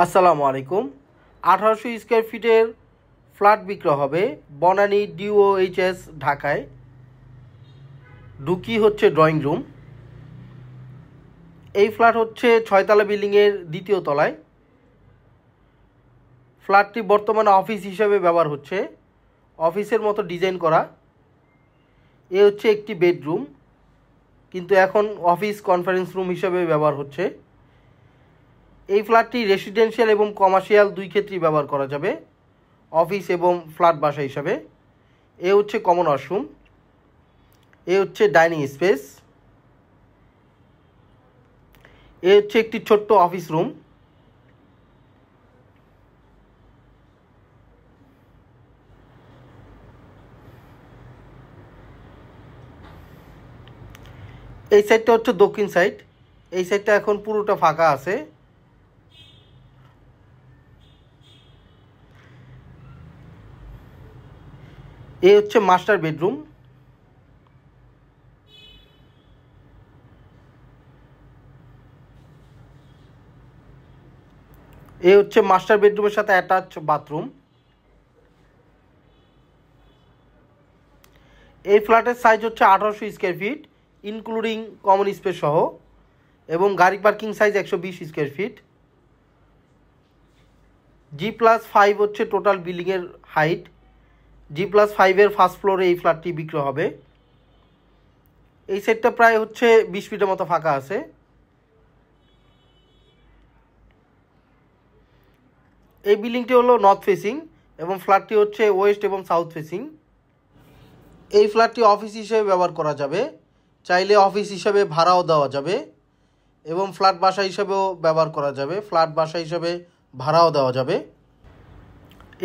আসসালামু আলাইকুম। 1800 স্কোয়ার ফিটের ফ্ল্যাট বিক্রয় হবে বনানী ডিওএইচএস ঢাকায়। ঢুকি হচ্ছে ড্রয়িং রুম। এই ফ্ল্যাট হচ্ছে 6তলা বিল্ডিংয়ের দ্বিতীয় তলায়। ফ্ল্যাটটি বর্তমানে অফিস হিসাবে ব্যবহার হচ্ছে, অফিসের মতো ডিজাইন করা। এ হচ্ছে একটি বেডরুম, কিন্তু এখন অফিস কনফারেন্স রুম হিসাবে ব্যবহার হচ্ছে। এই ফ্ল্যাটটি রেসিডেন্সিয়াল এবং কমার্শিয়াল দুই ক্ষেত্রেই ব্যবহার করা যাবে, অফিস এবং ফ্ল্যাট বাসা হিসাবে। এ হচ্ছে কমন ওয়াশরুম, এ হচ্ছে ডাইনিং স্পেস, এ হচ্ছে একটি ছোট্ট অফিস রুম। এই সাইডটা হচ্ছে দক্ষিণ সাইড, এই সাইডটা এখন পুরোটা ফাঁকা আছে। এ হচ্ছে মাস্টার বেডরুম। এ হচ্ছে মাস্টার বেডরুমের সাথে অ্যাটাচ বাথরুম। এই ফ্ল্যাটের সাইজ হচ্ছে 1800 square feet including common space সহ, এবং গাড়ি parking size 120 square feet. G+5 হচ্ছে টোটাল বিল্ডিংয়ের হাইট। G+5-এর ফার্স্ট ফ্লোরে এই ফ্ল্যাটটি বিক্রি হবে। এই সেটটা প্রায় হচ্ছে 20 ফিটের মতো ফাঁকা আছে। এই বিল্ডিংটি হলো নর্থ ফেসিং এবং ফ্ল্যাটটি হচ্ছে ওয়েস্ট এবং সাউথ ফেসিং। এই ফ্ল্যাটটি অফিস হিসেবে ব্যবহার করা যাবে, চাইলে অফিস হিসেবে ভাড়াও দেওয়া যাবে এবং ফ্ল্যাট বাসা হিসেবেও ব্যবহার করা যাবে, ফ্ল্যাট বাসা হিসেবে ভাড়াও দেওয়া যাবে।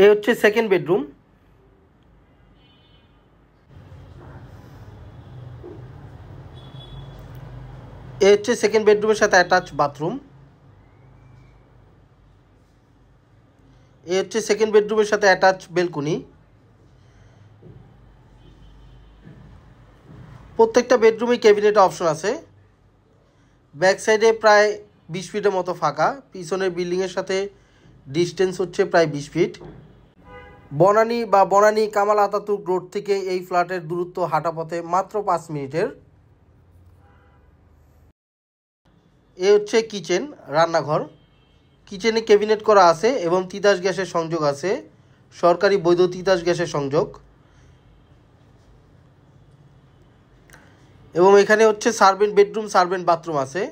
এ হচ্ছে সেকেন্ড বেডরুম। এ হচ্ছে সেকেন্ড বেডরুমের সাথে অ্যাটাচ বাথরুম। এ হচ্ছে সেকেন্ড বেডরুমের সাথে অ্যাটাচ বেলকনি। প্রত্যেকটা বেডরুমে ক্যাবিনেট অপশন আছে। ব্যাক সাইডে প্রায় 20 ফিটের মতো ফাঁকা, পিছনের বিল্ডিংয়ের সাথে ডিস্টেন্স হচ্ছে প্রায় 20 feet. Banani Kemal Ataturk road থেকে এই ফ্ল্যাটের দূরত্ব হাঁটা পথে মাত্র 5 মিনিটের। এ হচ্ছে কিচেন, রান্নাঘর। কিচেনে ক্যাবিনেট করা আছে এবং তিতাস গ্যাসের সংযোগ আছে, সরকারি বৈধ তিতাস গ্যাসের সংযোগ। এবং এখানে হচ্ছে সার্ভেন্ট বেডরুম, সার্ভেন্ট বাথরুম আছে।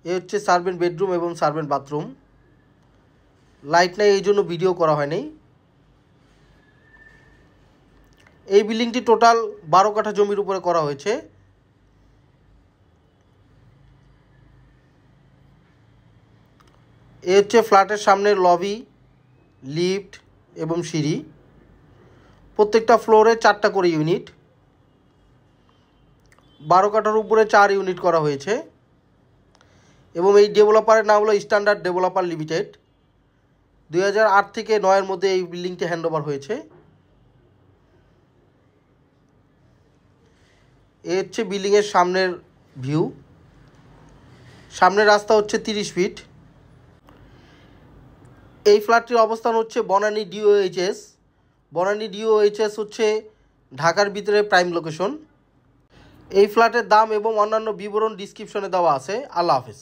এ হচ্ছে সার্ভেন্ট বেডরুম এবং সার্ভেন্ট বাথরুম। লাইট নাই, এই জন্য ভিডিও করা হয়নি। এই বিল্ডিংটি টোটাল 12 কাঠা জমির উপরে করা হয়েছে। এ হচ্ছে ফ্ল্যাটের সামনের লবি, লিফট এবং সিঁড়ি। প্রত্যেকটা ফ্লোরে 4টা করে ইউনিট। 12 কাঠার উপরে 4 ইউনিট করা হয়েছে এবং এই ডেভেলপারের নাম হলো স্ট্যান্ডার্ড ডেভেলপার লিমিটেড। 2008 থেকে 9-এর মধ্যে এই বিল্ডিংটি হ্যান্ডওভার হয়েছে। এ হচ্ছে বিল্ডিংয়ের সামনের ভিউ। সামনের রাস্তা হচ্ছে 30 ফিট। এই ফ্ল্যাটটির অবস্থান হচ্ছে বনানী ডিওএইচএস। বনানী ডিওএইচএস হচ্ছে ঢাকার ভিতরে প্রাইম লোকেশন। এই ফ্ল্যাটের দাম এবং অন্যান্য বিবরণ ডিসক্রিপশনে দেওয়া আছে। আল্লাহ হাফেজ।